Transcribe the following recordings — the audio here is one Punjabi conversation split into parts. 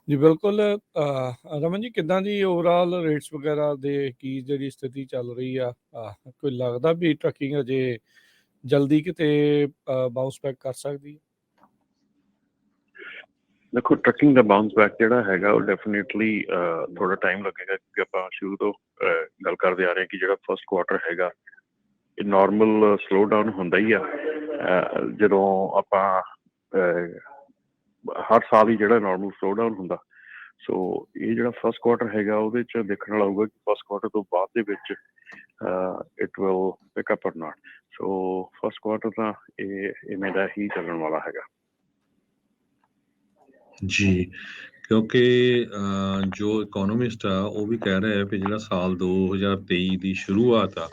ਜੀ ਬਿਲਕੁਲ। ਰਮਨ ਜੀ, ਕਿੱਦਾਂ ਦੀ ਓਵਰਆਲ ਰੇਟਸ ਵਗੈਰਾ ਦੇ ਕੀ ਜਿਹੜੀ ਸਥਿਤੀ ਚੱਲ ਰਹੀ ਆ? ਕੋਈ ਲੱਗਦਾ ਵੀ ਟਰੱਕਿੰਗ ਅਜੇ ਜਲਦੀ ਕਿਤੇ ਬਾਊਂਸ ਬੈਕ ਕਰ ਸਕਦੀ ਹੈ? ਦੇਖੋ, ਟਰੱਕਿੰਗ ਦਾ ਬਾਊਂਸ ਬੈਕ ਜਿਹੜਾ ਹੈਗਾ ਉਹ ਡੈਫੀਨੇਟਲੀ ਥੋੜਾ ਟਾਈਮ ਲੱਗੇਗਾ, ਕਿਉਂਕਿ ਆਪਾਂ ਸ਼ੁਰੂ ਤੋਂ ਗੱਲ ਕਰਦੇ ਆ ਰਹੇ ਹਾਂ ਕਿ ਜਿਹੜਾ ਫਸਟ ਕੁਆਰਟਰ ਹੈਗਾ ਇਹ ਨਾਰਮਲ ਸਲੋ ਡਾਊਨ ਹੁੰਦਾ ਹੀ ਆ। ਜਦੋਂ ਆਪਾਂ ਹਰ ਸਾਲ ਹੀ ਜਿਹੜਾ ਨਾਰਮਲ ਸਲੋ ਡਾਊਨ ਹੁੰਦਾ, ਸੋ ਇਹ ਜਿਹੜਾ ਫਸਟ ਕੁਆਰਟਰ ਹੈਗਾ ਉਹਦੇ 'ਚ ਦੇਖਣ ਵਾਲਾ ਹੋਊਗਾ ਕਿ ਫਸਟ ਕੁਆਰਟਰ ਤੋਂ ਬਾਅਦ ਦੇ ਵਿੱਚ ਇਟ ਵਿਲ ਪਿਕ ਅਪ ਔਰ ਨਾਟ। ਸੋ ਫਸਟ ਕੁਆਰਟਰ ਤਾਂ ਇਹ ਇਵੇਂ ਦਾ ਹੀ ਚੱਲਣ ਵਾਲਾ ਹੈਗਾ ਜੀ, ਕਿਉਂਕਿ ਜੋ ਇਕੋਨੋਮਿਸਟ ਆ ਉਹ ਵੀ ਕਹਿ ਰਿਹਾ ਵੀ ਜਿਹੜਾ ਸਾਲ 2023 ਦੀ ਸ਼ੁਰੂਆਤ ਆ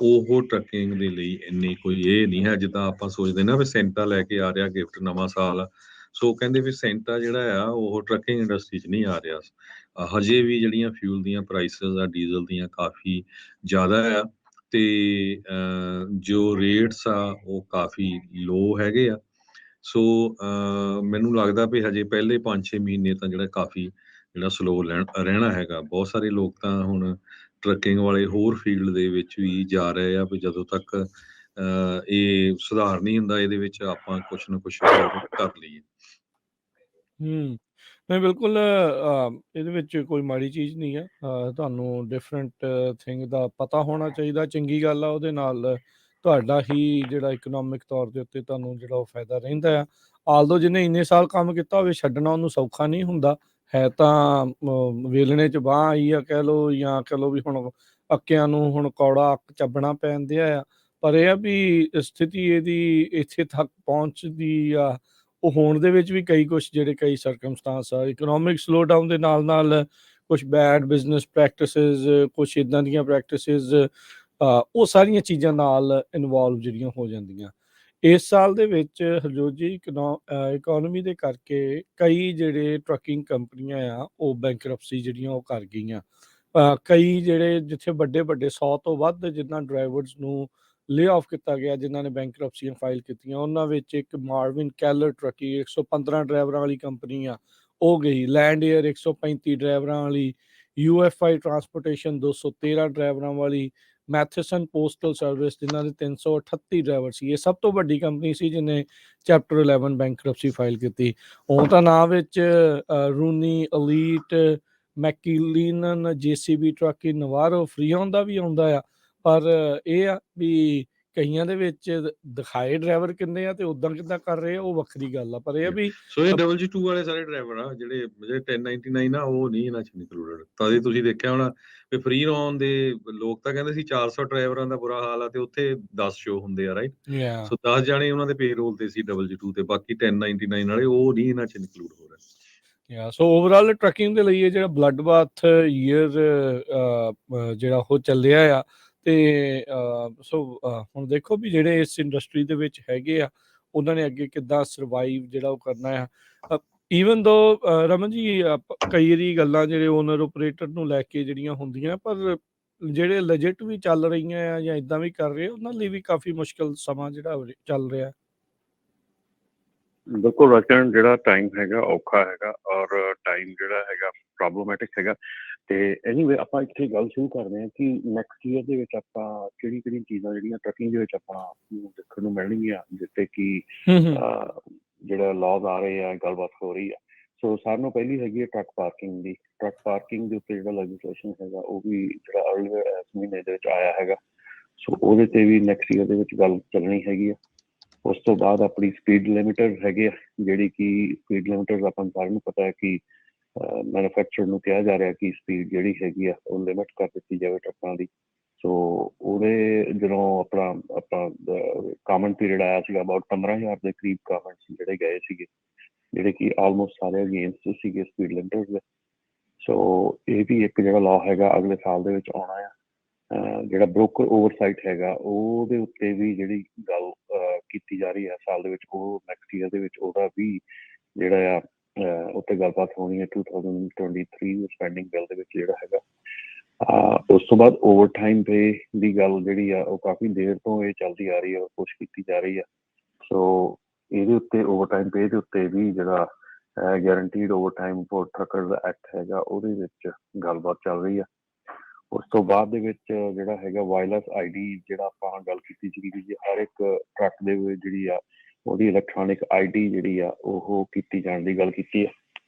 ਉਹ ਟਰੱਕਿੰਗ ਦੇ ਲਈ ਇੰਨੀ ਕੋਈ ਇਹ ਨਹੀਂ ਹੈ ਜਿੱਦਾਂ ਆਪਾਂ ਸੋਚਦੇ ਨਾ ਵੀ ਸੈਂਟਾ ਲੈ ਕੇ ਆ ਰਿਹਾ ਗਿਫਟ ਨਵਾਂ ਸਾਲ। ਸੋ ਕਹਿੰਦੇ ਵੀ ਸੈਂਟਾ ਜਿਹੜਾ ਆ ਉਹ ਟਰੱਕਿੰਗ ਇੰਡਸਟਰੀ 'ਚ ਨਹੀਂ ਆ ਰਿਹਾ। ਹਜੇ ਵੀ ਜਿਹੜੀਆਂ ਫਿਊਲ ਦੀਆਂ ਪ੍ਰਾਈਸਿਸ ਆ ਡੀਜ਼ਲ ਦੀਆਂ ਕਾਫੀ ਜ਼ਿਆਦਾ ਆ, ਤੇ ਜੋ ਰੇਟਸ ਆ ਉਹ ਕਾਫੀ ਲੋ ਹੈਗੇ ਆ। ਸੋ ਮੈਨੂੰ ਲੱਗਦਾ ਵੀ ਹਜੇ ਪਹਿਲੇ 5-6 ਮਹੀਨੇ ਤਾਂ ਜਿਹੜਾ ਕਾਫੀ ਜਿਹੜਾ ਸਲੋ ਰਹਿਣਾ ਹੈਗਾ। ਬਹੁਤ ਸਾਰੇ ਲੋਕ ਤਾਂ ਹੁਣ ਟਰੱਕਿੰਗ ਵਾਲੇ ਹੋਰ ਫੀਲਡ ਦੇ ਵਿੱਚ ਵੀ ਜਾ ਰਹੇ ਆ ਵੀ ਜਦੋਂ ਤੱਕ ਇਹ ਸੁਧਾਰ ਨਹੀਂ ਹੁੰਦਾ ਇਹਦੇ ਵਿੱਚ ਆਪਾਂ ਕੁਛ ਨਾ ਕੁਛ ਹੋਰ ਕਰ ਲਈਏ। ਨਹੀਂ ਬਿਲਕੁਲ, ਇਹਦੇ ਵਿੱਚ ਕੋਈ ਮਾੜੀ ਚੀਜ਼ ਨਹੀਂ ਆ। ਤੁਹਾਨੂੰ ਡਿਫਰੈਂਟ ਥਿੰਗ ਦਾ ਪਤਾ ਹੋਣਾ ਚਾਹੀਦਾ, ਚੰਗੀ ਗੱਲ ਆ। ਉਹਦੇ ਨਾਲ ਤੁਹਾਡਾ ਹੀ ਜਿਹੜਾ ਇਕਨੋਮਿਕ ਤੌਰ ਦੇ ਉੱਤੇ ਤੁਹਾਨੂੰ ਜਿਹੜਾ ਉਹ ਫਾਇਦਾ ਰਹਿੰਦਾ ਆ। ਆਲਦੋ ਜਿਹਨੇ ਇੰਨੇ ਸਾਲ ਕੰਮ ਕੀਤਾ ਹੋਵੇ, ਛੱਡਣਾ ਉਹਨੂੰ ਸੌਖਾ ਨਹੀਂ ਹੁੰਦਾ ਹੈ। ਤਾਂ ਵੇਲਣੇ 'ਚ ਬਾਂਹ ਆਈ ਆ ਕਹਿ ਲਓ, ਜਾਂ ਕਹਿ ਲਓ ਵੀ ਹੁਣ ਅੱਕਿਆਂ ਨੂੰ ਹੁਣ ਕੌੜਾ ਅੱਕ ਚੱਬਣਾ ਪੈਂਦਿਆ ਆ। ਪਰ ਇਹ ਆ ਵੀ ਸਥਿਤੀ ਇਹਦੀ ਇੱਥੇ ਤੱਕ ਪਹੁੰਚਦੀ ਆ ਉਹ ਹੋਣ ਦੇ ਵਿੱਚ ਵੀ ਕਈ ਸਰਕਮਸਟਾਂਸ ਆ। ਇਕਨੋਮਿਕ ਸਲੋ ਡਾਊਨ ਦੇ ਨਾਲ ਕੁਛ ਬੈਡ ਬਿਜ਼ਨਸ ਪ੍ਰੈਕਟਿਸਿਸ, ਕੁਛ ਇੱਦਾਂ ਦੀਆਂ ਪ੍ਰੈਕਟਿਸਿਸ, ਉਹ ਸਾਰੀਆਂ ਚੀਜ਼ਾਂ ਨਾਲ ਇਨਵੋਲਵ ਜਿਹੜੀਆਂ ਹੋ ਜਾਂਦੀਆਂ। ਇਸ ਸਾਲ ਦੇ ਵਿੱਚ ਹਰਜੋਤ ਜੀ ਇਕੋਨਮੀ ਦੇ ਕਰਕੇ ਕਈ ਜਿਹੜੇ ਟਰੱਕਿੰਗ ਕੰਪਨੀਆਂ ਆ ਉਹ ਬੈਂਕਰਪਸੀ ਜਿਹੜੀਆਂ ਉਹ ਕਰ ਗਈਆਂ। ਕਈ ਜਿਹੜੇ ਜਿੱਥੇ ਵੱਡੇ 100 ਤੋਂ ਵੱਧ ਜਿਨ੍ਹਾਂ ਡਰਾਈਵਰਸ ਨੂੰ ਲੇ ਆਫ ਕੀਤਾ ਗਿਆ, ਜਿਨ੍ਹਾਂ ਨੇ ਬੈਂਕਰਪਸੀਆਂ ਫਾਈਲ ਕੀਤੀਆਂ, ਉਹਨਾਂ ਵਿੱਚ ਇੱਕ ਮਾਰਵਿਨ ਕੈਲਰ ਟਰੱਕੀ 115 ਡਰਾਈਵਰਾਂ ਵਾਲੀ ਕੰਪਨੀ ਆ, ਉਹ ਗਈ। ਲੈਂਡ ਏਅਰ 135 ਡਰਾਈਵਰਾਂ ਵਾਲੀ, UFI ਟਰਾਂਸਪੋਰਟੇਸ਼ਨ 213 ਡਰਾਈਵਰਾਂ ਵਾਲੀ, ਮੈਥੇਸਨ ਪੋਸਟਲ ਸਰਵਿਸ ਜਿਨ੍ਹਾਂ ਦੇ 338 ਡਰਾਈਵਰ ਸੀ। ਇਹ ਸਭ ਤੋਂ ਵੱਡੀ ਕੰਪਨੀ ਸੀ ਜਿਹਨੇ ਚੈਪਟਰ 11 ਬੈਂਕਰਪਸੀ ਫਾਈਲ ਕੀਤੀ। ਹੁਣ ਤਾਂ ਨਾਂ ਵਿੱਚ ਰੂਨੀ, ਅਲੀਟ, ਮੈਕੀਲੀਨਨ, JCB ਟਰੱਕੀ, ਨਵਾਰੋ, ਫਰੀਓਨ ਦਾ ਵੀ ਆਉਂਦਾ ਆ। ਪਰ ਇਹ ਆ ਵੀ ਕਈਆਂ ਦੇ ਵਿੱਚ ਦਿਖਾਏ ਡਰਾਈਵਰ ਕਿੰਨੇ ਆ ਤੇ ਉਦਾਂ ਕਿੱਦਾਂ ਕਰ ਰਹੇ ਆ, ਉਹ ਵੱਖਰੀ ਗੱਲ ਆ। ਪਰ ਇਹ ਆ ਵੀ ਸੋ ਇਹ WG2 ਵਾਲੇ ਸਾਰੇ ਡਰਾਈਵਰ ਆ ਜਿਹੜੇ 1099 ਆ ਉਹ ਨਹੀਂ ਇਹਨਾਂ 'ਚ ਇਨਕਲੂਡਡ। ਤਾਂ ਜੇ ਤੁਸੀਂ ਦੇਖਿਆ ਹੋਣਾ ਵੀ ਫ੍ਰੀ ਰੌਨ ਦੇ ਲੋਕ ਤਾਂ ਕਹਿੰਦੇ ਸੀ 400 ਡਰਾਈਵਰਾਂ ਦਾ ਬੁਰਾ ਹਾਲ ਆ ਤੇ ਉੱਥੇ 10 ਸ਼ੋ ਹੁੰਦੇ ਆ, ਰਾਈਟ। ਸੋ 10 ਜਾਣੇ ਉਹਨਾਂ ਦੇ ਪੇਰੋਲ ਤੇ ਸੀ WG2 ਤੇ, ਬਾਕੀ 1099 ਵਾਲੇ ਉਹ ਨਹੀਂ ਇਹਨਾਂ 'ਚ ਇਨਕਲੂਡ ਹੋ ਰਹੇ। ਸੋ ਓਵਰਆਲ ਟਰੱਕਿੰਗ ਦੇ ਲਈ ਇਹ ਜਿਹੜਾ ਬਲੱਡ ਬਾਥ ਈਅਰ ਜਿਹੜਾ ਉਹ ਚੱਲਿਆ ਆ। ਤੇ ਸੋ ਹੁਣ ਦੇਖੋ ਵੀ ਜਿਹੜੇ ਇਸ ਇੰਡਸਟਰੀ ਦੇ ਵਿੱਚ ਹੈਗੇ ਆ ਉਹਨਾਂ ਨੇ ਅੱਗੇ ਕਿੱਦਾਂ ਸਰਵਾਈਵ ਜਿਹੜਾ ਉਹ ਕਰਨਾ ਆ। ਈਵਨ ਦੋ ਰਮਨ ਜੀ, ਕਈ ਵਾਰੀ ਗੱਲਾਂ ਜਿਹੜੇ ਓਨਰ ਓਪਰੇਟਰ ਨੂੰ ਲੈ ਕੇ ਜਿਹੜੀਆਂ ਹੁੰਦੀਆਂ, ਪਰ ਜਿਹੜੇ ਲੈਜਿਟ ਵੀ ਚੱਲ ਰਹੀਆਂ ਆ ਜਾਂ ਇੱਦਾਂ ਵੀ ਕਰ ਰਹੇ ਆ, ਉਹਨਾਂ ਲਈ ਵੀ ਕਾਫੀ ਮੁਸ਼ਕਿਲ ਸਮਾਂ ਜਿਹੜਾ ਚੱਲ ਰਿਹਾ। ਬਿਲਕੁਲ ਰਚਨ, ਜਿਹੜਾ ਟਾਈਮ ਹੈਗਾ ਔਖਾ ਹੈਗਾ ਔਰ ਟਾਈਮ ਜਿਹੜਾ ਹੈਗਾ ਪ੍ਰੋਬਲਮੈਟਿਕ ਹੈਗਾ। ਤੇ ਐਨੀਵੇ ਆਪਾਂ ਇੱਥੇ ਗੱਲ ਸ਼ੁਰੂ ਕਰਦੇ ਹਾਂ ਕਿ ਨੈਕਸਟ ਈਅਰ ਦੇ ਵਿੱਚ ਆਪਾਂ ਕਿਹੜੀ ਚੀਜ਼ਾਂ ਜਿਹੜੀਆਂ ਟਰੱਕਿੰਗ ਦੇ ਵਿੱਚ ਆਪਾਂ ਦੇਖਣ ਨੂੰ ਮਿਲਣਗੀਆਂ, ਜਿੱਥੇ ਕਿ ਜਿਹੜਾ ਲਾਜ਼ ਆ ਰਹੇ ਆ, ਗੱਲਬਾਤ ਹੋ ਰਹੀ ਆ। ਸੋ ਸਾਰਿਆਂ ਨੂੰ ਪਹਿਲੀ ਹੈਗੀ ਹੈ ਟਰੱਕ ਪਾਰਕਿੰਗ ਦੀ। ਟਰੱਕ ਪਾਰਕਿੰਗ ਦੇ ਉੱਤੇ ਜਿਹੜਾ ਲੈਜਿਸਲੇਸ਼ਨ ਹੈਗਾ ਉਹ ਵੀ ਜਿਹੜਾ ਅਰਲੀਅਰ ਇਸ ਮਹੀਨੇ ਦੇ ਵਿੱਚ ਆਇਆ ਹੈਗਾ। ਸੋ ਉਹਦੇ 'ਤੇ ਵੀ ਨੈਕਸਟ ਈਅਰ ਦੇ ਵਿੱਚ ਗੱਲ ਚੱਲਣੀ ਹੈਗੀ ਆ। ਉਸ ਤੋਂ ਬਾਅਦ ਆਪਣੀ ਸਪੀਡ ਲਿਮਿਟਰ ਹੈਗੇ ਆ, ਜਿਹੜੀ ਕਿ ਸਪੀਡ ਲਿਮਿਟਰ ਆਪਾਂ ਸਾਰਿਆਂ ਨੂੰ ਪਤਾ ਹੈ ਕਿ ਮੈਨੂਫੈਕਚਰ ਨੂੰ ਕਿਹਾ ਜਾ ਰਿਹਾ ਕਿ ਸਪੀਡ ਜਿਹੜੀ ਹੈਗੀ ਆ ਉਹ ਲਿਮਿਟ ਕਰ ਦਿੱਤੀ ਜਾਵੇ ਟਰੱਕਾਂ ਦੀ। ਸੋ ਉਹਦੇ ਜਦੋਂ ਆਪਣਾ ਕਾਮਨ ਪੀਰੀਅਡ ਆਇਆ ਸੀਗਾ, ਅਬਾਊਟ 15,000 ਦੇ ਕਰੀਬ ਕਾਮਨਸ ਜਿਹੜੇ ਗਏ ਸੀਗੇ, ਜਿਹੜੇ ਕਿ ਆਲਮੋਸਟ ਸਾਰੇ ਅਗੇਂਸਟ ਸੀਗੇ ਸਪੀਡ ਲਿਮਿਟਰ ਦੇ। ਸੋ ਇਹ ਵੀ ਇੱਕ ਜਿਹੜਾ ਲਾਅ ਹੈਗਾ ਅਗਲੇ ਸਾਲ ਦੇ ਵਿੱਚ ਆਉਣਾ ਆ। ਜਿਹੜਾ ਬ੍ਰੋਕਰ ਓਵਰਸਾਈਟ ਹੈਗਾ ਉਹਦੇ ਉੱਤੇ ਵੀ ਜਿਹੜੀ ਗੱਲ ਕੀਤੀ ਜਾ ਰਹੀ ਹੈ ਸਾਲ ਦੇ ਵਿੱਚ, ਉਹ ਨੈਕਸਟ ਈਅਰ ਦੇ ਵਿੱਚ ਉਹਦਾ ਵੀ ਜਿਹੜਾ ਆ ਉੱਤੇ ਗੱਲਬਾਤ ਹੋਣੀ ਹੈ 2023 ਸਪੈਂਡਿੰਗ ਬਿੱਲ ਦੇ ਵਿੱਚ ਜਿਹੜਾ ਹੈਗਾ। ਉਸ ਤੋਂ ਬਾਅਦ ਓਵਰ ਟਾਈਮ ਪੇ ਦੀ ਗੱਲ ਜਿਹੜੀ ਆ ਉਹ ਕਾਫੀ ਦੇਰ ਤੋਂ ਇਹ ਚੱਲਦੀ ਆ ਰਹੀ ਹੈ, ਕੋਸ਼ਿਸ਼ ਕੀਤੀ ਜਾ ਰਹੀ ਆ। ਸੋ ਇਹਦੇ ਉੱਤੇ ਓਵਰ ਟਾਈਮ ਪੇ ਦੇ ਉੱਤੇ ਵੀ ਜਿਹੜਾ ਗੈਰੰਟੀਡ ਓਵਰਟਾਈਮ ਫੋਰ ਟਰੱਕਰਜ਼ ਐਕਟ ਹੈਗਾ, ਉਹਦੇ ਵਿੱਚ ਗੱਲਬਾਤ ਚੱਲ ਰਹੀ ਆ। ਉਸ ਤੋਂ ਬਾਅਦ ਦੇ ਵਿੱਚ ਜਿਹੜਾ ਹੈਗਾ ਵਾਇਰਲੈਸ ਆਈਡੀ, ਜਿਹੜਾ ਆਪਾਂ ਗੱਲ ਕੀਤੀ ਸੀਗੀ ਕਿ ਹਰ ਇੱਕ ਟਰੱਕ ਦੇ ਵਿੱਚ ਜਿਹੜੀ ਆ ਉਹਦੀ ਇਲੈਕਟ੍ਰੋਨਿਕ ਆਈਡੀ ਜਿਹੜੀ ਆ ਉਹ ਕੀਤੀ ਜਾਣ ਦੀ ਗੱਲ ਕੀਤੀ ਹੈ,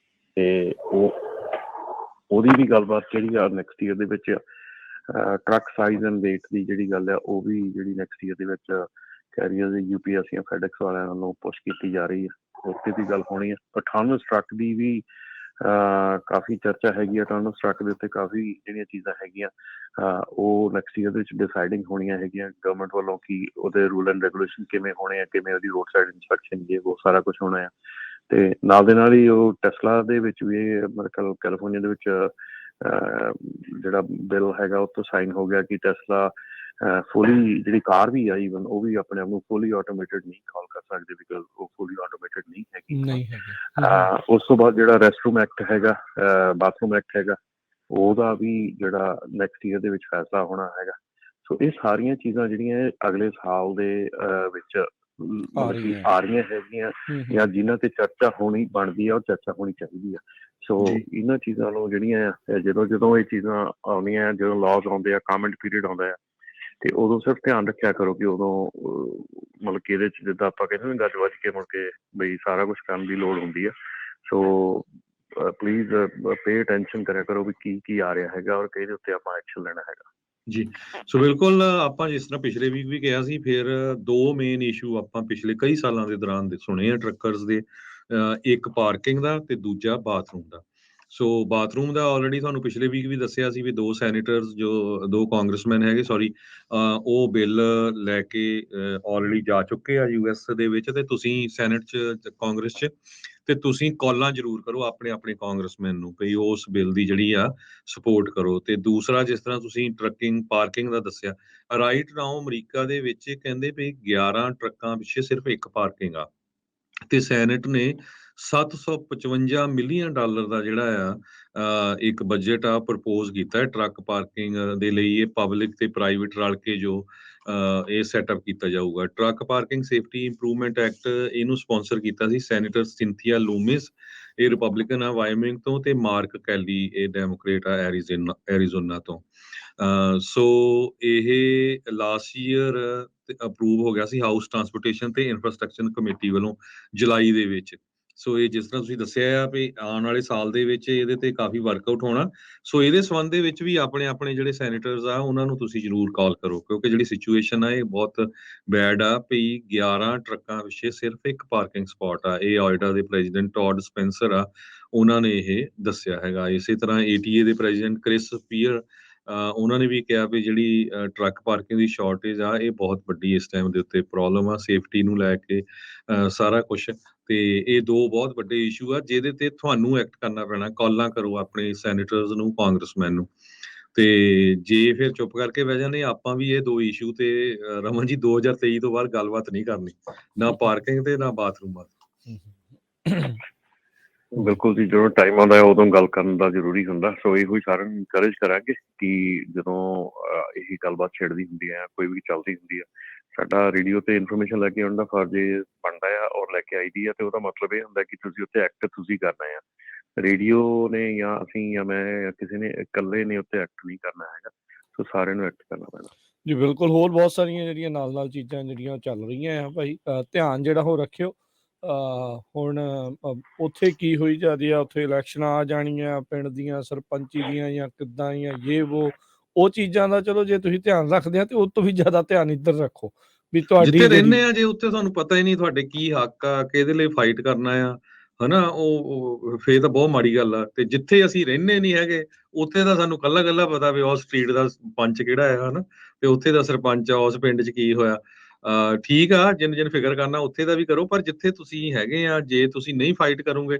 ਤੇ ਉਹਦੀ ਵੀ ਗੱਲਬਾਤ ਜਿਹੜੀ ਆ ਨੈਕਸਟ ਈਅਰ ਦੇ ਵਿੱਚ ਟਰੱਕ ਸਾਈਜ਼ ਐਂਡ ਵੇਟ ਦੀ ਜਿਹੜੀ ਗੱਲ ਆ ਉਹ ਵੀ ਜਿਹੜੀ ਨੈਕਸਟ ਈਅਰ ਦੇ ਵਿੱਚ ਕੈਰੀਅਰ UPS ਜਾਂ ਫੈਡੈਕਸ ਵਾਲਿਆਂ ਵੱਲੋਂ ਪੁਸ਼ ਕੀਤੀ ਜਾ ਰਹੀ ਹੈ, ਉੱਥੇ ਦੀ ਗੱਲ ਹੋਣੀ ਹੈ। ਆਟੋਨਮਸ ਟਰੱਕ ਦੀ ਵੀ ਕਾਫੀ ਚਰਚਾ ਹੈਗੀ ਆ। ਆਟੋਨਮਸ ਟਰੱਕ ਦੇ ਉੱਤੇ ਕਾਫੀ ਜਿਹੜੀਆਂ ਚੀਜ਼ਾਂ ਹੈਗੀਆਂ ਉਹ ਨੈਕਸਟ ਈਅਰ ਦੇ ਵਿੱਚ ਡਿਸਾਈਡਿੰਗ ਹੋਣੀਆਂ ਹੈਗੀਆਂ ਗਵਰਨਮੈਂਟ ਵੱਲੋਂ, ਕਿ ਉਹਦੇ ਰੂਲ ਐਂਡ ਰੈਗੂਲੇਸ਼ਨ ਕਿਵੇਂ ਹੋਣੇ ਆ, ਕਿਵੇਂ ਉਹਦੀ ਰੋਡ ਸਾਈਡ ਇੰਸਪੈਕਸ਼ਨ ਜੇ ਉਹ ਸਾਰਾ ਕੁਛ ਹੋਣਾ ਆ। ਤੇ ਨਾਲ ਦੇ ਨਾਲ ਹੀ ਉਹ ਟੈਸਲਾ ਦੇ ਵਿੱਚ ਵੀ ਮਤਲਬ ਕੈਲੀਫੋਰਨੀਆ ਦੇ ਵਿੱਚ ਜਿਹੜਾ ਬਿੱਲ ਹੈਗਾ ਉਹ ਤੋਂ ਸਾਈਨ ਹੋ ਗਿਆ ਕਿ ਟੈਸਲਾ ਫੁੱਲੀ ਜਿਹੜੀ ਕਾਰ ਵੀ ਆ ਈਵਨ ਉਹ ਵੀ ਆਪਣੇ ਆਪ ਨੂੰ ਫੁੱਲੀ ਆਟੋਮੇਟਿਡ ਨਹੀਂ ਕਾਲ ਕਰ ਸਕਦੇ, ਬਿਕਾਜ਼ ਉਹ ਫੁੱਲੀ ਆਟੋਮੇਟਿਡ ਨਹੀਂ ਹੈਗੀ। ਉਸ ਤੋਂ ਬਾਅਦ ਜਿਹੜਾ ਰੈਸਟਰੂਮ ਐਕਟ ਹੈਗਾ, ਬਾਥਰੂਮ ਐਕਟ ਹੈਗਾ, ਉਹਦਾ ਵੀ ਜਿਹੜਾ ਨੈਕਸਟ ਈਅਰ ਦੇ ਵਿੱਚ ਫੈਸਲਾ ਹੋਣਾ ਹੈਗਾ। ਸੋ ਇਹ ਸਾਰੀਆਂ ਚੀਜ਼ਾਂ ਜਿਹੜੀਆਂ ਅਗਲੇ ਸਾਲ ਦੇ ਵਿੱਚ ਮਤਲਬ ਕਿ ਆ ਰਹੀਆਂ ਹੈਗੀਆਂ ਜਾਂ ਜਿਨ੍ਹਾਂ ਤੇ ਚਰਚਾ ਹੋਣੀ ਬਣਦੀ ਆ, ਉਹ ਚਰਚਾ ਹੋਣੀ ਚਾਹੀਦੀ ਆ। ਸੋ ਇਹਨਾਂ ਚੀਜ਼ਾਂ ਨੂੰ ਜਿਹੜੀਆਂ ਜਦੋਂ ਇਹ ਚੀਜ਼ਾਂ ਆਉਂਦੀਆਂ, ਜਦੋਂ ਲਾਜ਼ ਆਉਂਦੇ ਆ, ਕਾਮੈਂਟ ਪੀਰੀਅਡ ਆਉਂਦਾ ਆ, ਤੇ ਉਦੋਂ ਸਿਰਫ ਧਿਆਨ ਰੱਖਿਆ ਕਰੋ ਕਿ ਉਦੋਂ ਮਤਲਬ ਕਿ ਇਹਦੇ 'ਚ ਜਿੱਦਾਂ ਆਪਾਂ ਕਹਿੰਦੇ ਗੱਜ ਵੱਜ ਕੇ ਮੁੜ ਕੇ ਬਈ ਸਾਰਾ ਕੁਛ ਕਰਨ ਦੀ ਲੋੜ ਹੁੰਦੀ ਆ। ਸੋ ਪਲੀਜ਼ ਪੇ ਅਟੈਂਸ਼ਨ ਕਰਿਆ ਕਰੋ ਵੀ ਕੀ ਆ ਰਿਹਾ ਹੈਗਾ ਔਰ ਕਿਹਦੇ ਉੱਤੇ ਆਪਾਂ ਐਕਸ਼ਨ ਲੈਣਾ ਹੈਗਾ। ਜੀ, ਸੋ ਬਿਲਕੁਲ ਆਪਾਂ ਜਿਸ ਤਰ੍ਹਾਂ ਪਿਛਲੇ ਵੀਕ ਵੀ ਕਿਹਾ ਸੀ, ਫਿਰ 2 ਮੇਨ ਇਸ਼ੂ ਆਪਾਂ ਪਿਛਲੇ ਕਈ ਸਾਲਾਂ ਦੇ ਦੌਰਾਨ ਸੁਣੇ ਆ ਟਰੱਕਰਸ ਦੇ, ਇੱਕ ਪਾਰਕਿੰਗ ਦਾ ਤੇ ਦੂਜਾ ਬਾਥਰੂਮ ਦਾ। ਸੋ ਬਾਥਰੂਮ ਦਾ ਆਲਰੇਡੀ ਤੁਹਾਨੂੰ ਪਿਛਲੇ ਵੀਕ ਵੀ ਦੱਸਿਆ ਸੀ ਵੀ 2 ਸੈਨੇਟਰਸ ਜੋ 2 ਕਾਂਗਰਸਮੈਨ ਹੈਗੇ ਉਹ ਬਿੱਲ ਲੈ ਕੇ ਆਲਰੇਡੀ ਜਾ ਚੁੱਕੇ ਆ US ਦੇ ਵਿੱਚ, ਤੇ ਤੁਸੀਂ ਸੈਨੇਟ 'ਚ ਕਾਂਗਰਸ 'ਚ ਤੇ ਤੁਸੀਂ ਕਾਲਾਂ ਜ਼ਰੂਰ ਕਰੋ ਆਪਣੇ ਕਾਂਗਰਸਮੈਨ ਨੂੰ ਵੀ ਉਸ ਬਿੱਲ ਦੀ ਜਿਹੜੀ ਆ ਸਪੋਰਟ ਕਰੋ। ਤੇ ਦੂਸਰਾ, ਜਿਸ ਤਰ੍ਹਾਂ ਤੁਸੀਂ ਟਰੱਕਿੰਗ ਪਾਰਕਿੰਗ ਦਾ ਦੱਸਿਆ, ਰਾਈਟ ਨਾਓ ਅਮਰੀਕਾ ਦੇ ਵਿੱਚ ਕਹਿੰਦੇ ਵੀ 11 ਟਰੱਕਾਂ ਪਿੱਛੇ ਸਿਰਫ ਇੱਕ ਪਾਰਕਿੰਗ ਆ, ਤੇ ਸੈਨੇਟ ਨੇ $755 ਮਿਲੀਅਨ ਦਾ ਜਿਹੜਾ ਆ ਇੱਕ ਬਜਟ ਆ ਪ੍ਰਪੋਜ਼ ਕੀਤਾ ਹੈ ਟਰੱਕ ਪਾਰਕਿੰਗ ਦੇ ਲਈ। ਇਹ ਪਬਲਿਕ ਤੇ ਪ੍ਰਾਈਵੇਟ ਰਲ ਕੇ ਜੋ ਇਹ ਸੈਟਅਪ ਕੀਤਾ ਜਾਊਗਾ। Truck parking safety improvement act, ਇਹਨੂੰ ਸਪਾਂਸਰ ਕੀਤਾ ਸੀ ਸੈਨੇਟਰ ਸਿੰਥੀਆ ਲੂਮਿਸ, ਇਹ ਰਿਪਬਲਿਕਨ ਆ ਵਾਇਓਮਿੰਗ ਤੋਂ, ਤੇ ਮਾਰਕ ਕੈਲੀ ਇਹ ਡੈਮੋਕ੍ਰੇਟ ਆ ਐਰੀਜ਼ੋਨਾ ਤੋਂ। ਸੋ ਇਹ ਲਾਸਟ ਈਅਰ ਅਪਰੂਵ ਹੋ ਗਿਆ ਸੀ ਹਾਊਸ ਟਰਾਂਸਪੋਰਟੇਸ਼ਨ ਤੇ ਇਨਫਰਾਸਟ੍ਰਕਚਰ ਕਮੇਟੀ ਵੱਲੋਂ ਜੁਲਾਈ ਦੇ ਵਿੱਚ। ਸੋ ਇਹ ਜਿਸ ਤਰ੍ਹਾਂ ਤੁਸੀਂ ਦੱਸਿਆ ਆ ਵੀ ਆਉਣ ਵਾਲੇ ਸਾਲ ਦੇ ਵਿੱਚ ਇਹਦੇ ਤੇ ਕਾਫੀ ਵਰਕਆਊਟ ਹੋਣਾ। ਸੋ ਇਹਦੇ ਸੰਬੰਧ ਦੇ ਵਿੱਚ ਵੀ ਆਪਣੇ ਜਿਹੜੇ ਸੈਨੇਟਰਸ ਆ ਉਹਨਾਂ ਨੂੰ ਤੁਸੀਂ ਜ਼ਰੂਰ ਕਾਲ ਕਰੋ, ਕਿਉਂਕਿ ਜਿਹੜੀ ਸਿਚੁਏਸ਼ਨ ਆ ਇਹ ਬਹੁਤ ਬੈਡ ਆ ਵੀ 11 ਟਰੱਕਾਂ ਪਿੱਛੇ ਸਿਰਫ ਇੱਕ ਪਾਰਕਿੰਗ ਸਪਾਟ ਆ। ਇਹ ਆਇਡਾ ਦੇ ਪ੍ਰੈਜ਼ੀਡੈਂਟ ਟੌਡ ਸਪੈਂਸਰ ਆ, ਉਹਨਾਂ ਨੇ ਇਹ ਦੱਸਿਆ ਹੈਗਾ। ਇਸੇ ਤਰ੍ਹਾਂ ATA ਦੇ ਪ੍ਰੈਜ਼ੀਡੈਂਟ ਕ੍ਰਿਸ ਪੀਅਰ, ਉਹਨਾਂ ਨੇ ਵੀ ਕਿਹਾ ਵੀ ਜਿਹੜੀ ਟਰੱਕ ਪਾਰਕਿੰਗ ਦੀ ਸ਼ਾਰਟੇਜ ਆ ਇਹ ਬਹੁਤ ਵੱਡੀ ਇਸ ਟਾਈਮ ਦੇ ਉੱਤੇ ਪ੍ਰੋਬਲਮ ਆ, ਸੇਫਟੀ ਨੂੰ ਲੈ ਕੇ ਸਾਰਾ ਕੁਛ। ਤੇ ਇਹ 2 ਬਹੁਤ ਵੱਡੇ ਇਸ਼ੂ ਆ ਜਿਹਦੇ ਤੇ ਤੁਹਾਨੂੰ ਐਕਟ ਕਰਨਾ ਪੈਣਾ। ਕਾਲਾਂ ਕਰੋ ਆਪਣੇ ਸੈਨੇਟਰਸ ਨੂੰ, ਕਾਂਗਰਸਮੈਨ ਨੂੰ, ਤੇ ਜੇ ਫਿਰ ਚੁੱਪ ਕਰਕੇ ਬਹਿ ਜਾਂਦੇ ਆਪਾਂ ਵੀ ਇਹ 2 ਇਸ਼ੂ ਤੇ ਰਮਨ ਜੀ 2023 ਤੋਂ ਬਾਅਦ ਗੱਲਬਾਤ ਨਹੀਂ ਕਰਨੀ, ਨਾ ਪਾਰਕਿੰਗ ਤੇ ਨਾ ਬਾਥਰੂਮ ਬਾਰੇ। ਬਿਲਕੁਲ ਜੀ, ਜਦੋਂ ਟਾਈਮ ਆਉਂਦਾ ਹੈ ਉਦੋਂ ਗੱਲ ਕਰਨ ਦਾ ਜ਼ਰੂਰੀ ਹੁੰਦਾ। ਸੋ ਇਹੋ ਹੀ ਸਾਰਿਆਂ ਨੂੰ ਇਨਕਰੇਜ ਕਰਾਂਗੇ ਕਿ ਜਦੋਂ ਇਹੀ ਗੱਲਬਾਤ ਛਿੜਦੀ ਹੁੰਦੀ ਹੈ, ਕੋਈ ਵੀ ਚੱਲਦੀ ਹੁੰਦੀ ਆ, ਸਾਡਾ ਰੇਡੀਓ ਤੇ ਇਨਫੋਰਮੇਸ਼ਨ ਲੈ ਕੇ ਆਉਣ ਦਾ ਫਰਜ਼ ਬਣਦਾ ਆ ਔਰ ਲੈ ਕੇ ਆਈਦੀ ਆ। ਤੇ ਉਹਦਾ ਮਤਲਬ ਇਹ ਹੁੰਦਾ ਕਿ ਤੁਸੀਂ ਉੱਥੇ ਐਕਟ ਤੁਸੀਂ ਕਰਨਾ ਆ। ਰੇਡੀਓ ਨੇ ਜਾਂ ਅਸੀਂ ਜਾਂ ਮੈਂ ਜਾਂ ਕਿਸੇ ਨੇ ਇਕੱਲੇ ਨੇ ਉੱਤੇ ਐਕਟ ਨਹੀਂ ਕਰਨਾ ਹੈਗਾ। ਸੋ ਸਾਰਿਆਂ ਨੂੰ ਐਕਟ ਕਰਨਾ ਪੈਣਾ ਜੀ। ਬਿਲਕੁਲ, ਹੋਰ ਬਹੁਤ ਸਾਰੀਆਂ ਜਿਹੜੀਆਂ ਨਾਲ ਚੀਜ਼ਾਂ ਜਿਹੜੀਆਂ ਚੱਲ ਰਹੀਆਂ ਆ ਭਾਈ, ਧਿਆਨ ਜਿਹੜਾ ਉਹ ਰੱਖਿਓ। ਹੁਣ ਉੱਥੇ ਕੀ ਹੋਈ ਜਾਂਦੀ ਆ, ਉੱਥੇ ਇਲੈਕਸ਼ਨਾਂ ਆ ਜਾਣੀਆਂ ਪਿੰਡ ਦੀਆਂ, ਸਰਪੰਚੀ ਦੀਆਂ ਜਾਂ ਕਿੱਦਾਂ ਜਾਂ ਉਹ ਚੀਜ਼ਾਂ ਦਾ ਚਲੋ ਜੇ ਤੁਸੀਂ ਧਿਆਨ ਰੱਖਦੇ ਆ ਤੇ ਉਹ ਤੋਂ ਵੀ ਜ਼ਿਆਦਾ ਧਿਆਨ ਇੱਧਰ ਰੱਖੋ ਵੀ ਤੁਹਾਡੀ ਜਿੱਥੇ ਰਹਿੰਦੇ ਆ, ਜੇ ਉੱਥੇ ਤੁਹਾਨੂੰ ਪਤਾ ਹੀ ਨਹੀਂ ਤੁਹਾਡੇ ਕੀ ਹੱਕ ਆ, ਕਿਹਦੇ ਲਈ ਫਾਈਟ ਕਰਨਾ ਆ, ਹਨਾ, ਉਹ ਫੇਰ ਤਾਂ ਬਹੁਤ ਮਾੜੀ ਗੱਲ ਆ। ਤੇ ਜਿੱਥੇ ਅਸੀਂ ਰਹਿੰਦੇ ਨਹੀਂ ਹੈਗੇ ਉੱਥੇ ਤਾਂ ਸਾਨੂੰ ਕੱਲਾ ਪਤਾ ਵੀ ਉਸ ਸਟਰੀਟ ਦਾ ਪੰਚ ਕਿਹੜਾ ਆ, ਹਨਾ, ਤੇ ਉੱਥੇ ਦਾ ਸਰਪੰਚ ਆ, ਉਸ ਪਿੰਡ 'ਚ ਕੀ ਹੋਇਆ। ਠੀਕ ਆ, ਜਿੰਨ ਫਿਕਰ ਕਰਨਾ ਉੱਥੇ ਦਾ ਵੀ ਕਰੋ, ਪਰ ਜਿੱਥੇ ਤੁਸੀਂ ਹੈਗੇ ਆ ਜੇ ਤੁਸੀਂ ਨਹੀਂ ਫਾਈਟ ਕਰੋਗੇ